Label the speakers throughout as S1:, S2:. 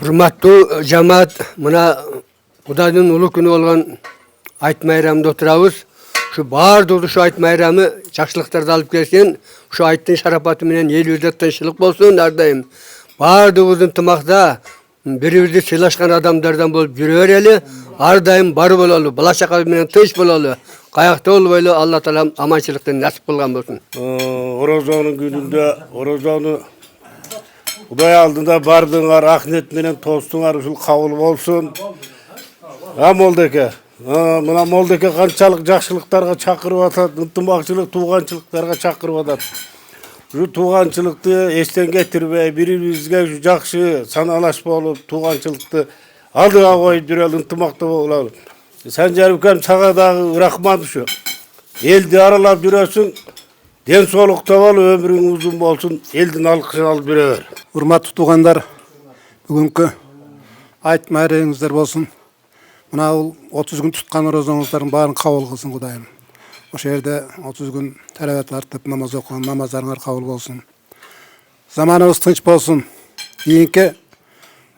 S1: Hurmatlı cemaat, mına Kudayдын улуу күнү болгон айт майрамында отурабыз. Şu баардыгы şu айт майрамы жакшылыктарды алып келсин. Şu айттын шарапаты менен элибизде тынччылык болсун ар дайым. Баардыгыбыздын тымакта бири-бирди сыйлашкан адамдардан болуп жүрө берели. Ар дайым бар бололу, бала чака менен тынч бололу. Каякта болбойлу, Алла таалам аманчылыкты насип кылган болсун.
S2: Орозонун күнүндө орозону Kuday aldığında bardığınlar, ahnet menen tostuңар ушул kabul bolsun. Moldeke. Mına Moldeke kançalık jakşılıklarga çakırıp atat, ынтымакчылык, tuğançılıklarga çakırıp atat. Şu tuğançılıkты esten getirmey, biri-birimizge şu jakşı sanalaş bolup, tuğançılıkты aldığa koyup jüreli, ынтымакта bolalım. Sanjar ukam sağa dagı rahmat şu. Eldi aralap jürösүң, den soolukta bol, ömrüň uzun bolsun, eldin alkışын alıp jüre ber.
S3: Урматтуу туугандар, бүгүнкү айт майрамыңыздар болсун. Мына бул 30 күн туткан орозоңуздардын баарын кабыл кылсын Кудайым. Ошол жерде 30 күн талават артып намаз окуган намаздарыңар кабыл болсун. Заманыбыз тынч болсун. Кийинки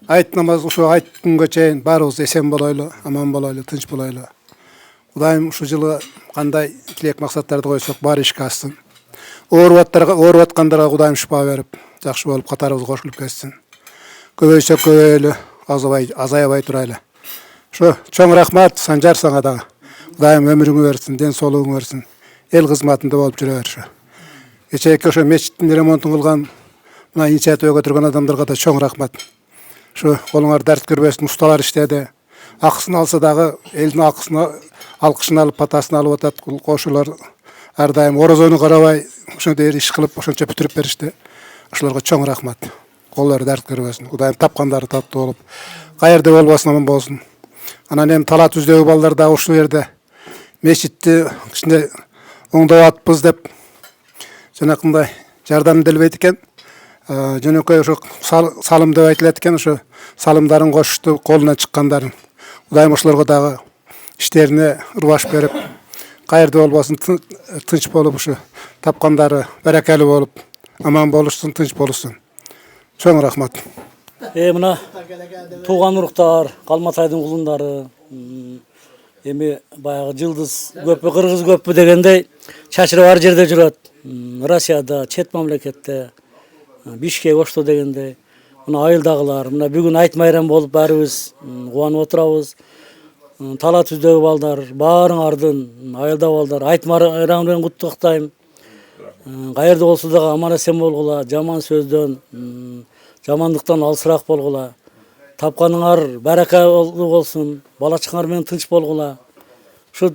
S3: айт намаз ошо айт күнгө чейин баарыбыз эсен болойлу, аман болойлу, тынч болойлу. Кудайым ушул жылы кандай тилек максаттарды койсок баары ишке ашсын. Ооруп аткандарга Кудайым шифа берип, жакшы болуп катарыбыз кошулуп кетсин. Көбөйсөк көбөйлү, азаябай турайлы. Şu çoğun rahmat Sancar sana da. Kudayım ömrünü versin, den soluğunu versin. El kızmatında olup jüre ber şu. Geçeki şu meçitin remontun kılgan, buna inisiyativa götürgen adamlarga da çoğun rahmat. Şu kolunlar dert görbesin, ustalar işledi. Akısını alsa dağı, elin akısını, alkışını alıp, patasını alıp atat, koşular. Her daim orozonu karabay, şunu deyir iş kılıp, şunca bütürüp berişti. Şularga çoğun rahmat. Kolları dert görbesin. Kudayım tapkanları tatlı olup. Kayırda olbasın aman bolsun. Anan hem talat üzdögü ballar da uşu yerde meşitti içinde oңдоп atpız dep janakınday jardam delbeyt eken jönököy ошо салым деп айтылат экен ошо салымдарын коşuştu колуна чыккандарын Кудайым ошолорго дагы иштерине ырбаш берип кайерде болбосун тынч болуп ушу тапкандары берекелүү болуп аман болушсун тынч болушсун чоң рахмат.
S4: Мына туған уруктар, Калматайдын кулундары, эми баягы жылдыз көппү, кыргыз көппү дегендей чачырып ар жерде жүрөт. Россияда, чет мамлекетте, Бишкек, Ошто дегендей. Мына айылдагылар, мына бүгүн айт майрам болуп баарыбыз кубанып отурабыз. Талат үздөгү балдар, баарыңардын айылда балдар айт майрамы менен куттуктайм. Каерде болсо дагы аман эсен болгула, жаман сөздөн жамандыктан алысыраак болгула. Тапканыңар баракалуу болсун. Бала чакаңар менен тынч болгула. Ушу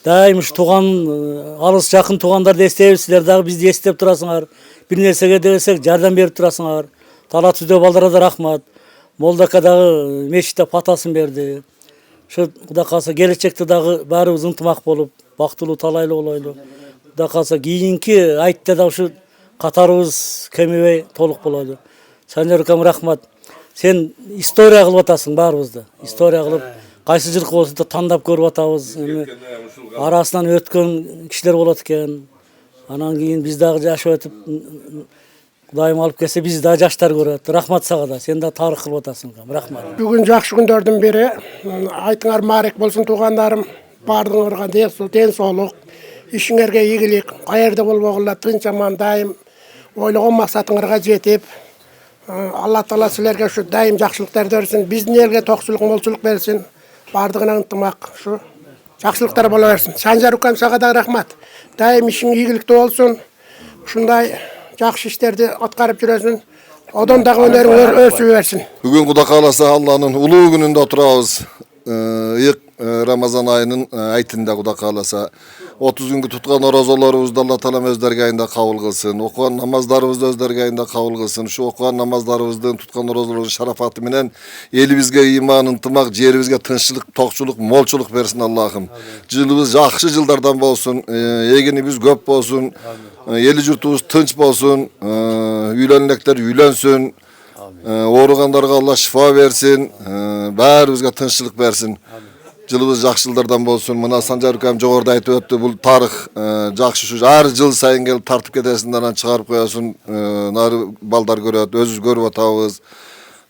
S4: дайым ушу тууган алыс жакын туугандарды эстейбиз. Силер дагы бизди эстеп турасыңар. Бир нерсеге десек жардам берип турасыңар. Талат үздө балдарга да рахмат. Молдака дагы мечитте патасын берди. Ушу Кудай кааласа келечекте дагы баарыбыз ынтымак болуп, бактылуу талайлуу болойлу. Кудай кааласа кийинки айтта да ушу катарыбыз кемебей толук болойлу. Sanjar ukam rahmat. Sen история кылып атасың баарыбызды. История кылып, кайсы жылкы болсо да тандап көрүп атабыз. Арасынан өткөн кишилер болот экен. Анан кийин биз дагы жашап өтүп, Кудайым алып келсе биз дагы жаштар көрөт. Рахмат сага да. Сен да тарых кылып атасың. Рахмат.
S5: Бүгүн жакшы күндөрдүн бири. Айтыңар маарек болсун туугандарым. Бардыңарга ден соолук, ишиңерге ийгилик, каерде болбогула тынч аман дайым ойлогон максатыңарга жетип, Алла Таала силерге şu дайым жакшылыктарды берсин, биздин элге токчулук, молчулук берсин. Бардыгына ынтымак, şu жакшылыктар боло берсин. Санжар укам сага да рахмат. Дайым ишиң ийгиликтүү болсун. Ушундай жакшы иштерди аткарып жүрөсүн. Одан дагы өнөрүң өсүп берсин.
S6: Бүгүн Кудай кааласа Алланын улуу күнүндө отурабыз. Рамазан айынын айтында Кудай кааласа 30 күнгө туткан орозолорубузду Алла Таалам өздөргө айында кабыл кылсын. Окуган намаздарыбызды өздөргө айында кабыл кылсын. Ушу окуган намаздарыбыздын, туткан орозолордун шарафаты менен элибизге ыйман, ынтымак, жерибизге тынччылык, токчулук, молчулук берсин Аллахым. Жылыбыз жакшы жылдардан болсун, эгинибиз көп болсун, эли журтубуз тынч болсун, үйлөнгөндөр үйлөнсүн. Ооругандарга Алла шифа берсин, баарыбызга тынччылык берсин. Жылыбыз жакшы жылдардан болсун. Мына Санжар укам жогоруда айтып өттү. Бул тарых жакшы ушу ар жыл сайын келип тартып кетесиң, анан чыгарып коесуң. Нары балдар көрөт, өзүбүз көрүп атабыз.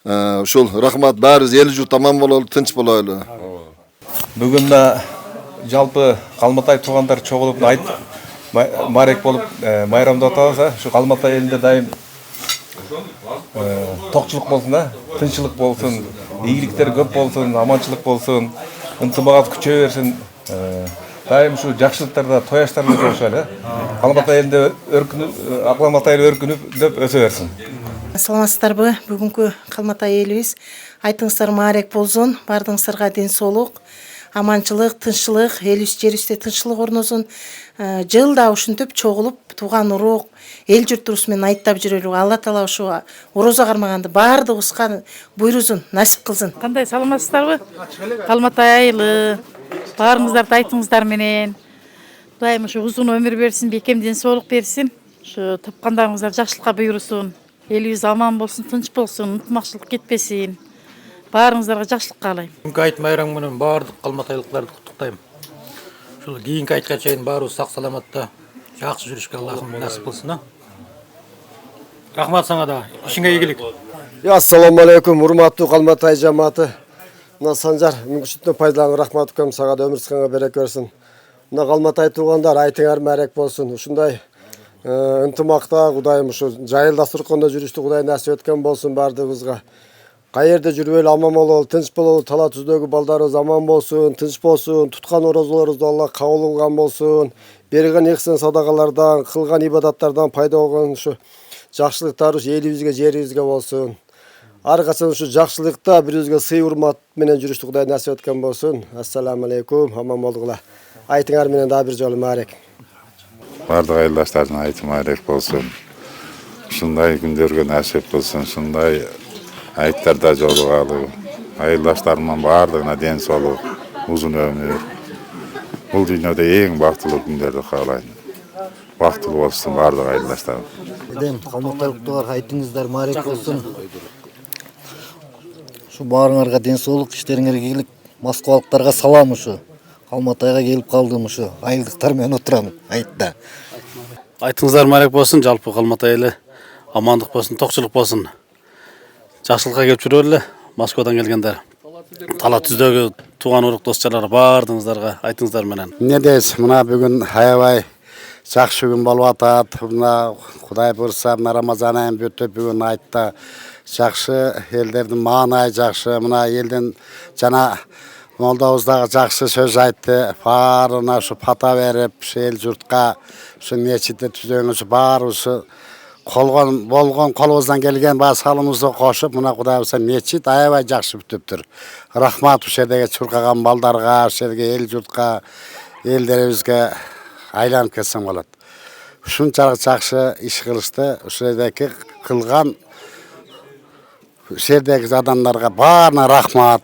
S6: Ушул рахмат, баарыбыз эл журт аман бололу, тынч болойлу.
S7: Бүгін жалпы Қалматай туғандар чоғылып айт марек болып майрамда аталса, шу Қалматай елінде дайым тоқчылық болсын, тынчылық болсын, игіліктер көп болсын, аманчылық болсын, ынтымақ күчөй берсин. Дайым шу жакшылыктарда, тояштарда жолушайлы. Қалматай елінде Қалматай ел өркүнүп деп өсө берсин.
S8: Саламатсыздарбы? Бүгүнкү Қалматай элибиз айтыңыздар маарек болсун, бардыңыздарга ден соолук, аманчылык, тынччылык, элибиз жерибизде тынччылык орносун. Жылда ушинтип чогулуп, тууган урук, эл журтубуз менен айттап жүрөлү. Алла таала ушу орозо кармаганды баардыгыбызга буйрусун, насип кылсын.
S9: Кандай саламатсыздарбы? Қалматай айылы, баарыңыздарды айтыңыздар менен. Дайым ушу узун өмүр берсин, бекем ден соолук берсин. Ушу тапкандарыңыздар жакшылыкка буйрусун. Элибиз аман болсун, тынч болсун, ынтымакчылык кетпесин. Баарыңыздарга жакшылык каалайм.
S10: Бүгүнкү айт майрамы менен баардык калматайлыктарды куттуктайм. Ушул кийинки айтка чейин баарыбыз сак саламатта жакшы жүрүшкө Аллахым насип кылсын. Рахмат сага да. Ишиңе ийгилик.
S11: Ассаламу алейкум, урматтуу Қалматай жамааты. Мына Санжар мүмкүнчүлүктөн пайдаланып рахмат укам, сага да өмүр сыйганга береке берсин. Мына Қалматай туугандар айтыңар мээрек болсун. Ушундай ынтымакта Кудайым ушу жайылда суркондо жүрүштү Кудай насип эткен болсун баардыгыбызга. Каерде жүрбөйлү аман бололу, тынч бололу, тала түздөгү балдарыбыз аман болсун, тынч болсун, туткан орозолорубузду Алла кабыл кылган болсун. Берген ихсан садакалардан, кылган ибадаттардан пайда болгон ушу жакшылыктар ушу элибизге, жерибизге болсун. Ар качан ушу жакшылыкта бири-бирибизге сый урмат менен жүрүштү Кудай насип эткен болсун. Ассаламу алейкум, аман болгула. Айтыңар менен дагы бир жолу маарек.
S12: Бардык айылдаштардын айты маарек болсун. Ушундай күндөргө насип кылсын, ушундай айттарда жолугалы. Айылдаштарымдын бардыгына ден соолук, узун өмүр. Бул дүйнөдө эң бактылуу күндөрдү каалайм. Бактылуу болсун бардык айылдаштарым.
S13: Қалматайлыктарга айтыңыздар маарек болсун. Ушу баарыңарга ден соолук, иштериңерге ийгилик. Москвалыктарга салам ушу. Қалматайга келип калдым ушу. Айылдыктар менен отурам айтта.
S10: Айтыңыздар маарек болсун, жалпы Қалматай эли амандык болсун, токчулук болсун. Жакшылыкка келип жүрөлү, Москвадан келгендер. Тала түздөгү тууган урук достчалар баардыгыңыздарга айтыңыздар менен.
S2: Не дейсиз, мына бүгүн аябай жакшы күн болуп атат. Мына Кудай буйрса, мына Рамазан айын бүтүп бүгүн айтта жакшы элдердин маанайы жакшы. Мына элдин жана молдобуз дагы жакшы сөз айтты. Баарына ушу пата берип, эл журтка ушу мечитти түзөңүз баарыбыз болгон колубуздан келген салымызды кошуп, мына Кудай буйрса мечит аябай жакшы бүтүптүр. Рахмат ушул жердеги чуркаган балдарга, ушул жерге эл журтка, элдерибизге айланып кетсем болот. Ушунчалык жакшы иш кылышты. Ушул жердеги кылган жердеги адамдарга баарына рахмат.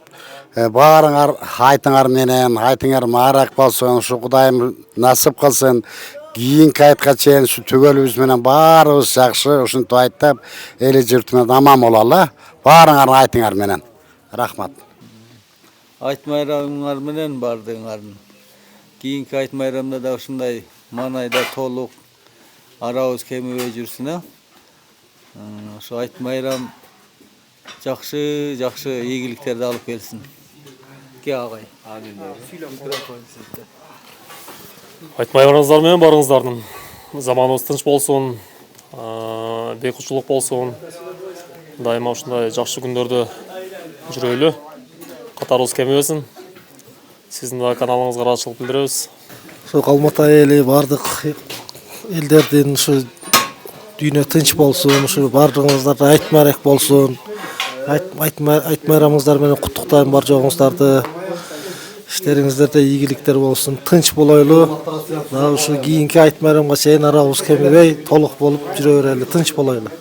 S2: Баарыңар айтыңар менен, айтыңар маарак болсун, ушу Кудайым насип кылсын. Кийинки айтка чейин ушу түгөлүбүз менен баарыбыз жакшы ушинтип айттап, эли журт менен аман бололу. Баарыңар айтыңар менен. Рахмат.
S14: Айт майрамыңар менен бардыңардын. Кийинки айт майрамда да ушундай маанайда толук арабыз кемебей жүрсүн. Ошо айт майрам жакшы ийгиликтерди алып келсин. Ке агай.
S15: Айт майрамыңыздар менен барыңыздардын. Заманыбыз тынч болсун, бейкучулук болсун. Дайыма ушундай жакшы күндөрдө жүрөлү. Катарыбыз кемебесин. Сиздин да каналыңызга ыраазычылык билдиребиз.
S16: Ушу Қалматай эли бардык элдердин ушу дүйнө тынч болсун, ушу бардыгыңыздарда айт майрек болсун. Айт майрамыңыздар менен куттуктайм бар жоңуңуздарды. Иштериңиздерде ийгиликтер болсун, тынч болойлу. Дагы ушу кийинки айт майрамга чейин арабыз кемебей, толук болуп жүрө берели, тынч болойлу.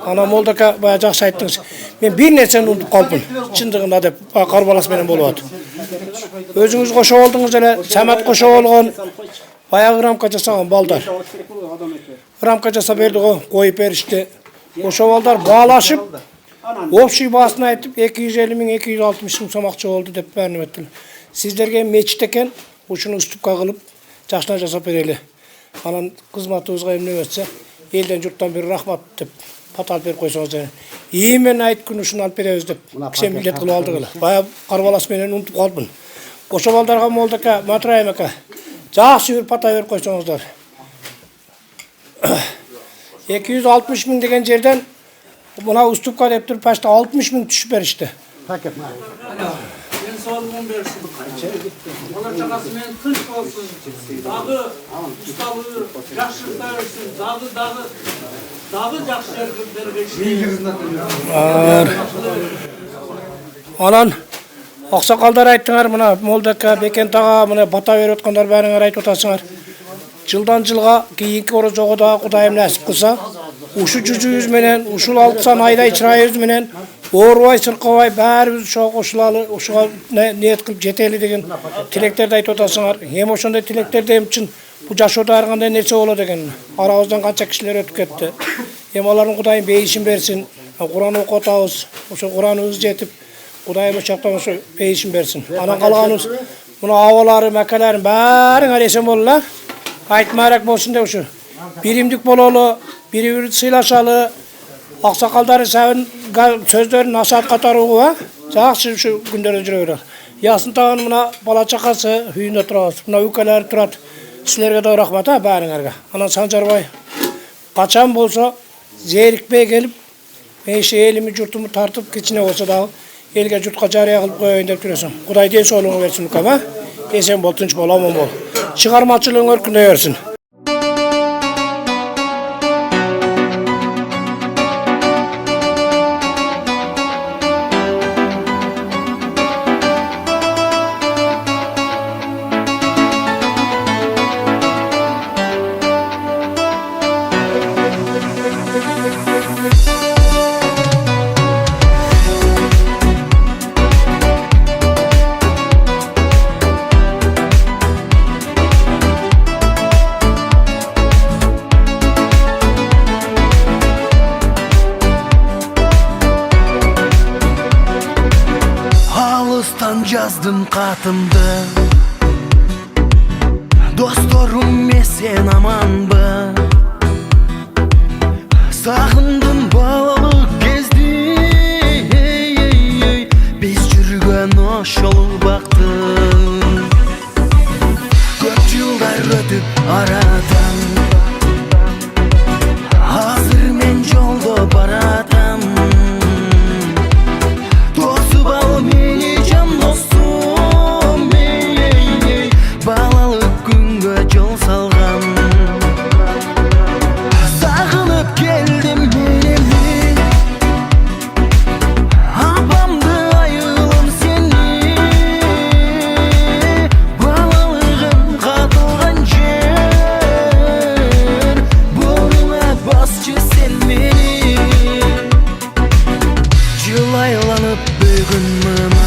S5: Ана молдака бая жакшы айттыңыз. Мен бир нерсени унутуп калдым. Чындыгында деп карбалас менен болуп атат. Өзүңүз кошо болдуңуз эле, Самат кошо болгон, баягы рамка жасаган балдар. Рамка жасап берди го, коюп беришти. Ошо балдар баалашып, общий баасын айтып 250 миң, 260 миң сомакчы болду деп баарын эттилер. Сиздерге мечит экен, ушуну үстүпкө кылып жакшына жасап берели. Анан кызматыбызга эмне берсе, элден журттан бир рахмат деп пат алып берип койсоңуз. Иймен айт күнү ушуну алып беребиз деп киши милдет кылып алдык эле. Бая карбалас менен унутуп калдым. Ошо балдарга молдока, Матраим ака, жакшы бир пата берип койсоңуздар. 260 миң деген жерден мына уступка деп туруп почти 60 миң түшүп беришти.
S4: Денсаулығын берсін. Бала чағасы мен тыныш болсын. Дағы ұсталығы, жақшылықта өрсін. Дағы жақсы жердерге
S5: Анан аксакалдар айттыңар, мына Молдака, Бекент ага, мына бата берип аткандар баарыңар айтып атасыңар. Жылдан жылга кийинки орозого да Кудайым насип кылса, ушу жүзүбүз менен, ушул 60 айдай чырайыбыз менен оорубай, сыркабай баарыбыз кошулалы, ушуга ниет кылып жетели деген тилектерди айтып атасыңар. Эми ошондой тилектерди эми чын бул жашоодо ар кандай нерсе болот экен. Арабыздан канча кишилер өтүп кетти. Эми алардын Кудайым бейишин берсин. Куран окуп атабыз. Ошо Кураныбыз жетип, Кудайым ошо жактан ошо бейишин берсин. Анан калганыбыз мына абалары, макаларын баарыңар эсен болула. Айтмайрак болсун деп ушу. Биримдик бололу, бири-бири сыйлашалы, аксакалдары сабын сөздөрүн насаат катары угуп, жакшы ушу күндөрдө жүрө берет. Ясын тагын мына бала чакасы үйүндө турабыз. Мына үкөлөр турат. Силерге да рахмат баарыңарга. Анан Санжарбай качан болсо зерикпей келип, мейши элими журтуму тартып, кичине болсо дагы элге журтка жарыя кылып коеюн деп жүрөсүң. Кудай ден соолугуңу берсин укам, эсен бол, тынч бол, аман бол. Чыгармачылыгың өркүндөй берсин.
S17: Жаздым қатымды, досторым сен аманбы, сағындым балалық кезді, біз жүрген ошол бақты. Көп жылдар өтіп арадан, азыр мен жолда баратам. Досып ал мени жан достум, балалық күнгө жол салгам. Сагынып келдим менен, апамды айылым сени, балалыгым катылган жер, буруна басчы сен мени. Жылайланып бүгүн мына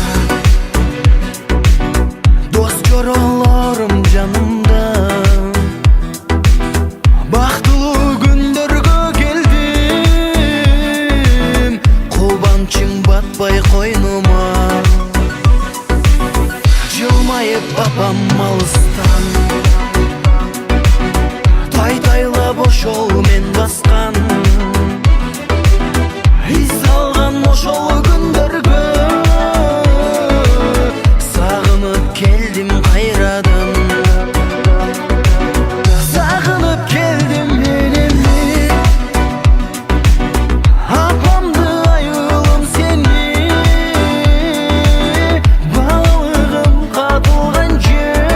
S17: дос жоролорум жанымда, бактылуу күндөргө келдим, кубанчың батпай койнума. Жылмайып апам алыстан, тайтайлап ошол мен баскан, из алган ошол күндөргө сагынып келдим кайрадан. Сагынып келдим менен, апамды айылым сени, балалыгым катылган жер,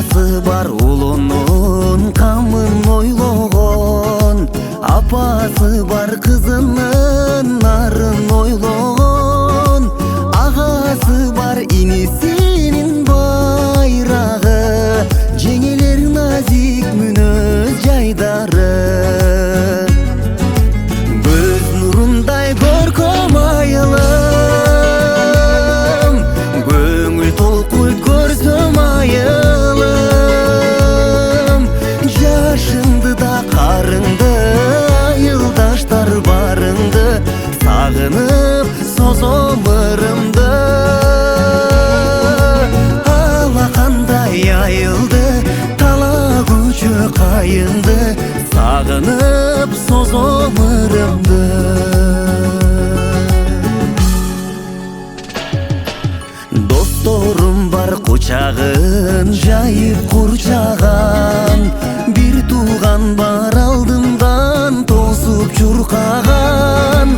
S17: Атасы бар улунун камын ойлогон, апасы бар кызынын нарын ойлогон, агасы бар инисинин байрагы, жеңелер назик мүнөз жайдары. Көз нурундай көркөм айылым, көңүл толкуйт көрсөм айылым. Жашыңды да карыңды, айылдаштар барыңды, сагынып созом ырымды. Алакандай айылды, тала көчө кайынды, сагынып созом ырымды. Досторум бар кучагын жайып курчаган, бир тууган бар алдымдан тосуп чуркаган.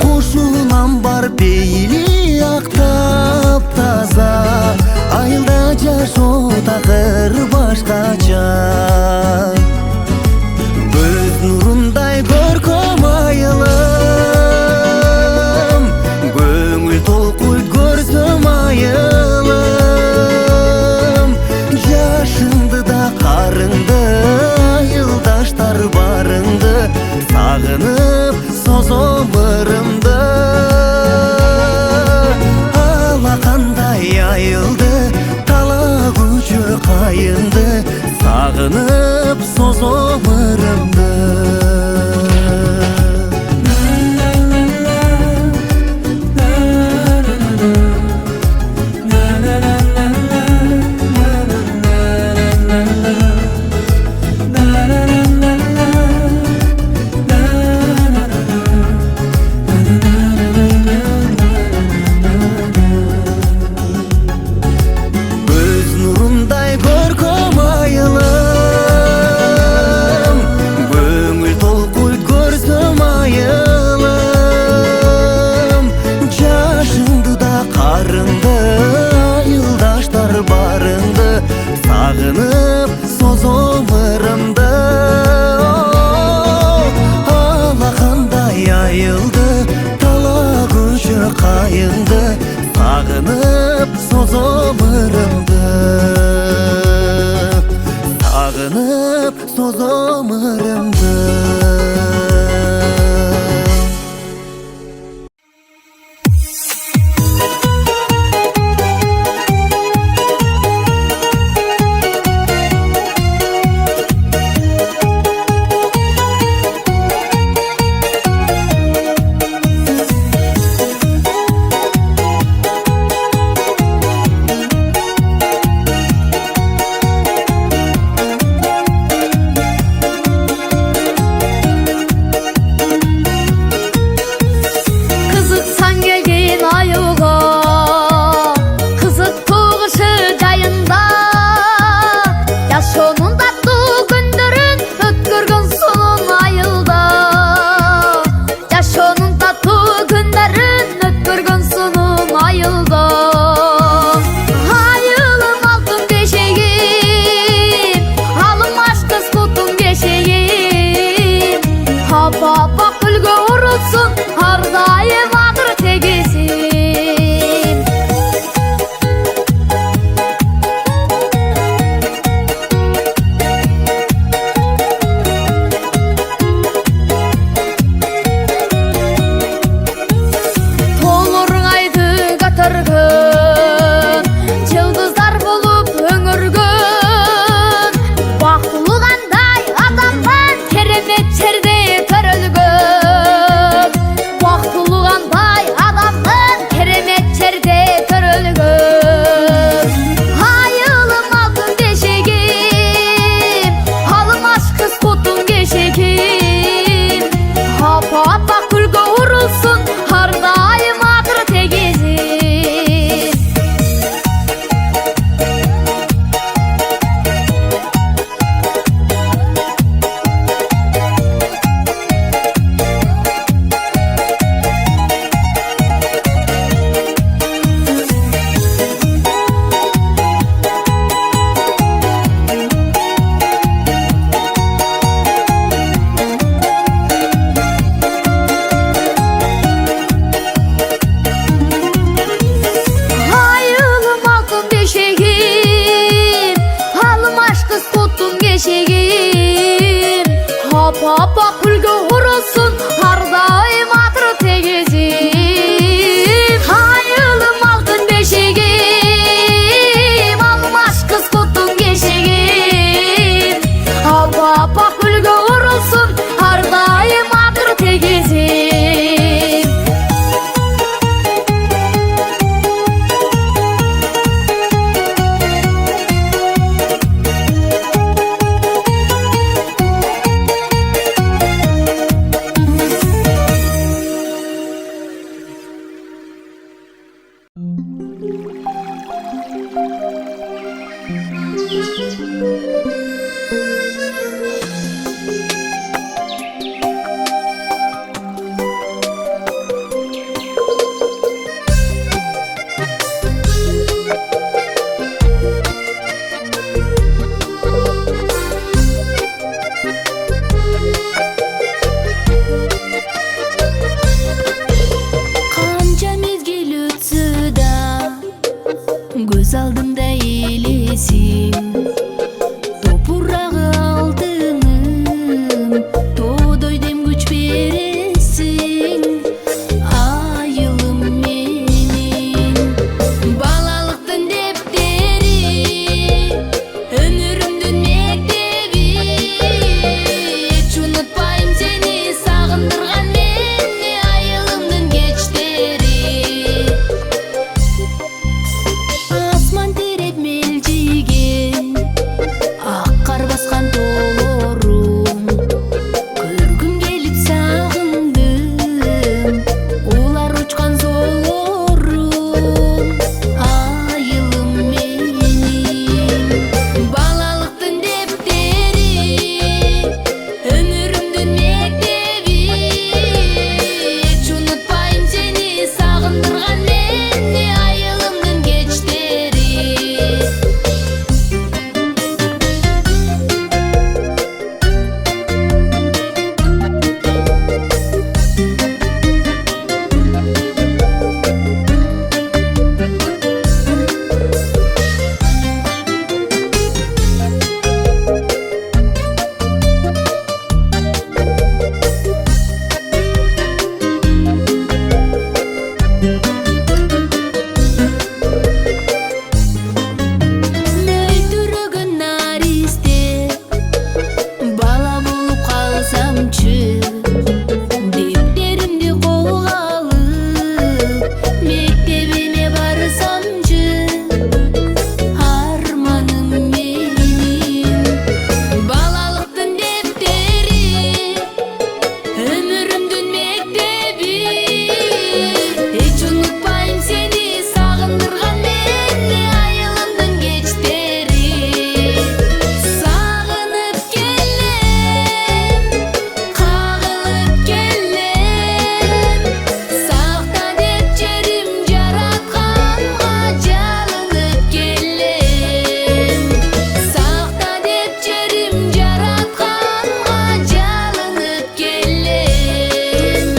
S17: Кошунам бар пейили актап таза, айылда жашоо такыр башкача. Көз нурундай көркөм айылым, көңүл толкуйт көрсөм айылым. Жашыңды да карыңды, айылдаштар барыңды, сагынып созом ырымды. Алакандай айылды, тала көчө кайынды, сагынып созом ырымды. Көз нурундай көркөм айылым, көңүл толкуйт көрсөм айылым. Жашыңды да карыңды, айылдаштар барыңды, сагынып созом ырымды. Алакандай айылды, тала көчө кайынды, сагынып созом ырымды. Сагынып созом ырымды.
S18: Qancha mezgil o'tsa da göz aldımda elesing, topurragı altınım, to'doydem güç beresin. Ayılım menin balalıktın defteri, ömürümdün mektebi. Hiç unutpayım seni sağındırgan meni, ayılımdın geçteri. Asman terep meljigen, ak kar baskan tolorum, көргүм келип сагындым, улар учкан зоолорум. Айылым менин балалыктын дептери, ömürümdün mekteби. Hiç unutpayım seni sağındırgan meni, ayılımdın geçteri. Мөлдүрөгөн наристе бала болуп калсамчы, дептеримди колго алып мектебиме барсамчы. Арманым менин балалыктын дептери, ömürümdün mektebi. Hiç unutpayım seni sağındırgan meni, ayılımdın geçteri. Sağınıp kelem, kagılıp kelem, sakta dep jerim jaratkanга жалынып келем. Sakta dep jerim jaratkanга жалынып келем.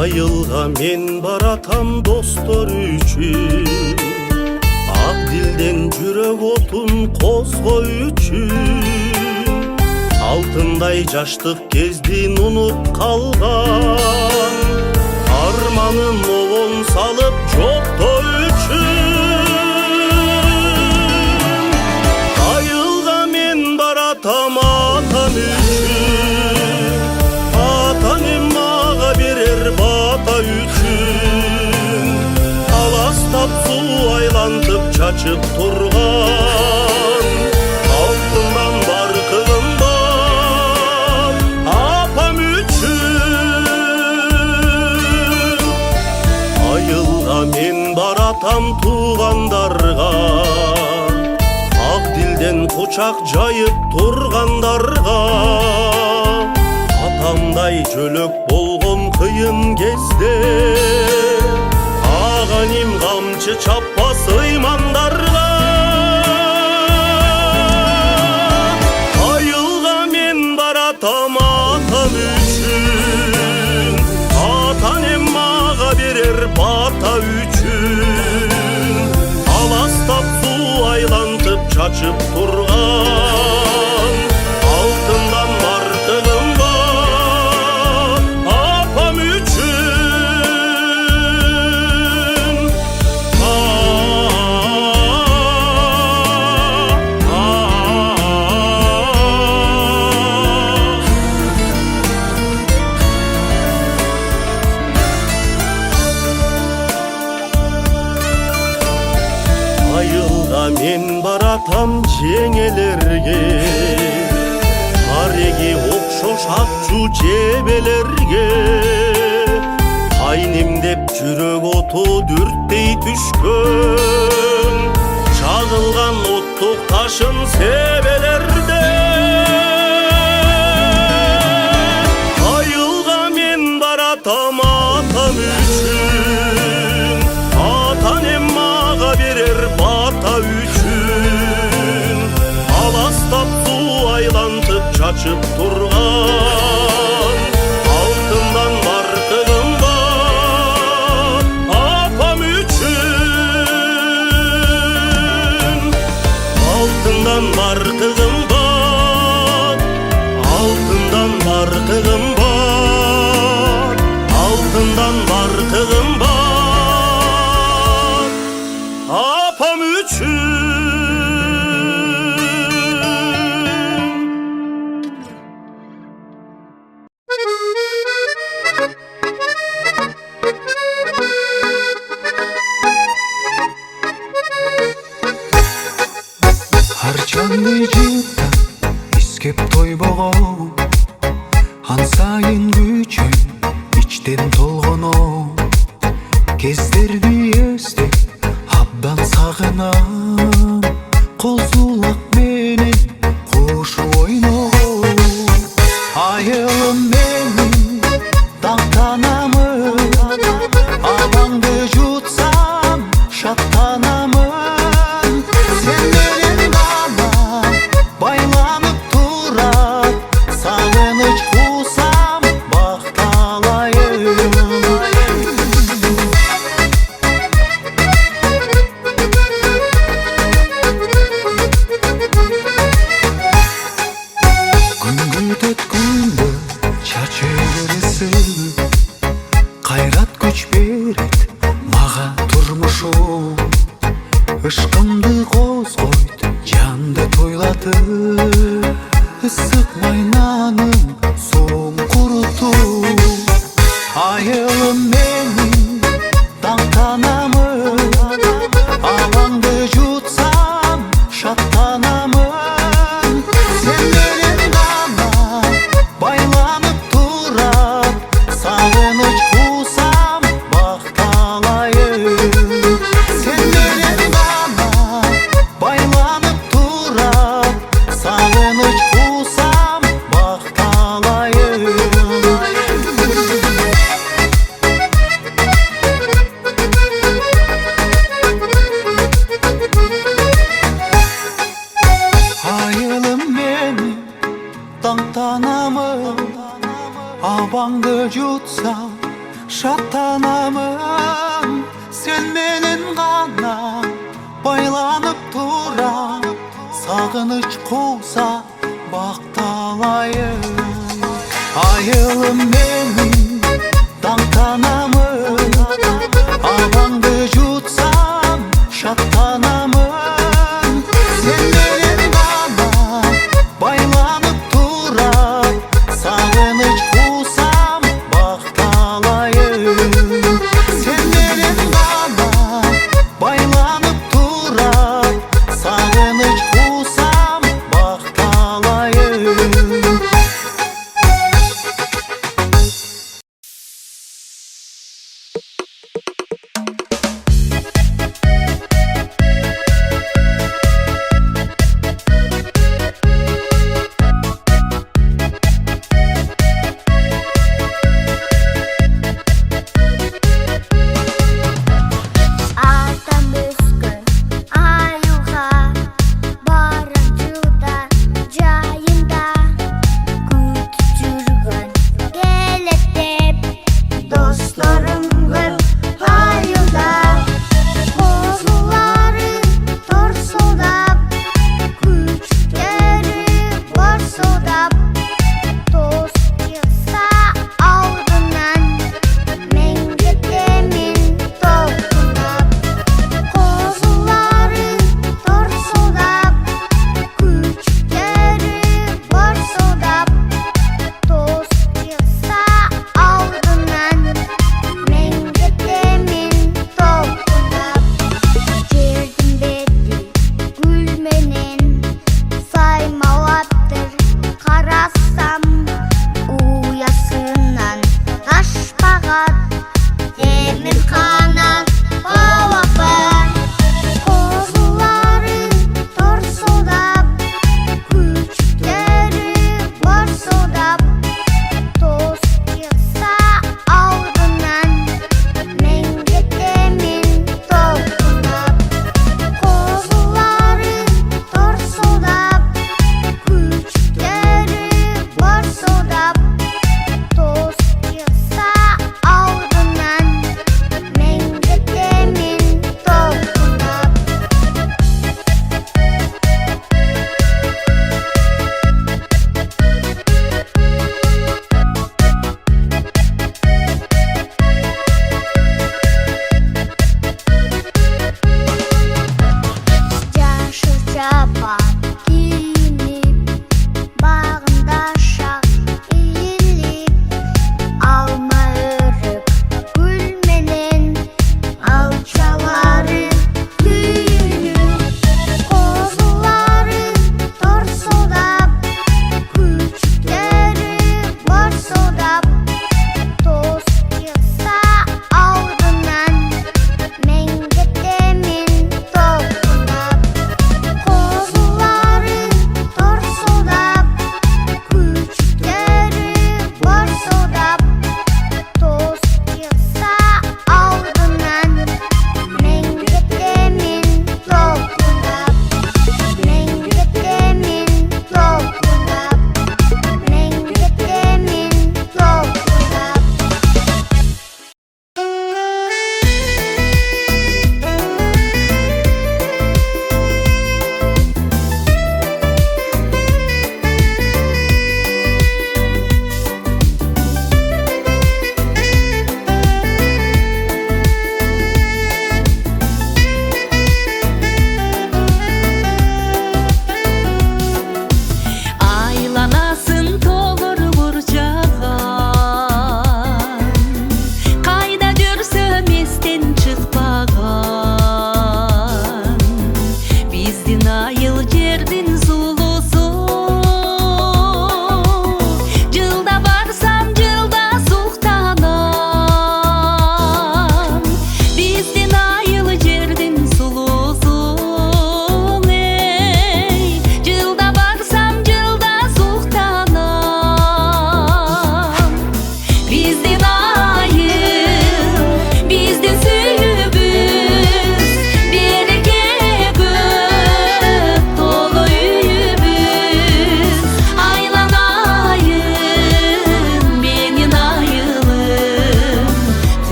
S19: Айылга мен баратам достор үчүн, ак дилден жүрөк отун козгоо үчүн. Алтындай жаштык кездин унуп калган, арманын обон салып жоктоо үчүн. Айылга мен баратам атам үчүн, атанем мага берер бата үчүн. Аластап суу айлантып чачып турган, алтындан баркыгым бар апам үчүн. Айылга мен баратам туугандарга, ак дилден кучак жайып тургандарга. Атамдай жөлөк болгон кыйын кезде, аганим камчы чаппас ыймандарга. Айылга мен баратам атам үчүн, атанем мага берер бата үчүн. Аластап суу айлантып чачып турган, алтындан баркыгым бар жеңелерге тареги окшош акчу жебелерге кайным деп жүрөк оту дүрттей түшкөн чагылган оттук ташын себелерде айылга мен баратам атам үчүн атанем мага берер бата үчүн аластап суу айлантып чачып турган алтындан баркыгым бар апам үчүн алтындан баркыгым бар алтындан баркыгым бар алтындан баркыгым бар апам үчүн
S17: Harçandı cidden iskep toyboğu An sayın güçün içten tolğunu Kezdерди эстеп абдан сагынам Кол сулак менен кушу ойногон Айылым менин таңтанамын Абаңды жутсам шаттанамын Сен менен гана байланып турат Сагыныч кусам бакталайын Күнгү чачырысы кайрат күч берет мага турмушум ышкымды козгойт жанды тойлатып ысык майнаның суун курутуп айылым менин таңтанамын абаңды жутсам шаттанамын сен менен гана байланып турат сагыныч кусам бакталайын сен менен гана байланып турат сагыныч кусам бакталайын айылым менин таңтанамын абаңды жутсам шаттанамын сен менен гана байланып турам сагыныч куса бакталайын айылым менин таңтанамын абаңды жутсам шаттанамын сен менен гана байланып турам сагыныч кусам бакталайын сен менен гана байланып турам сагыныч кусам бакталайын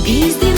S18: izdi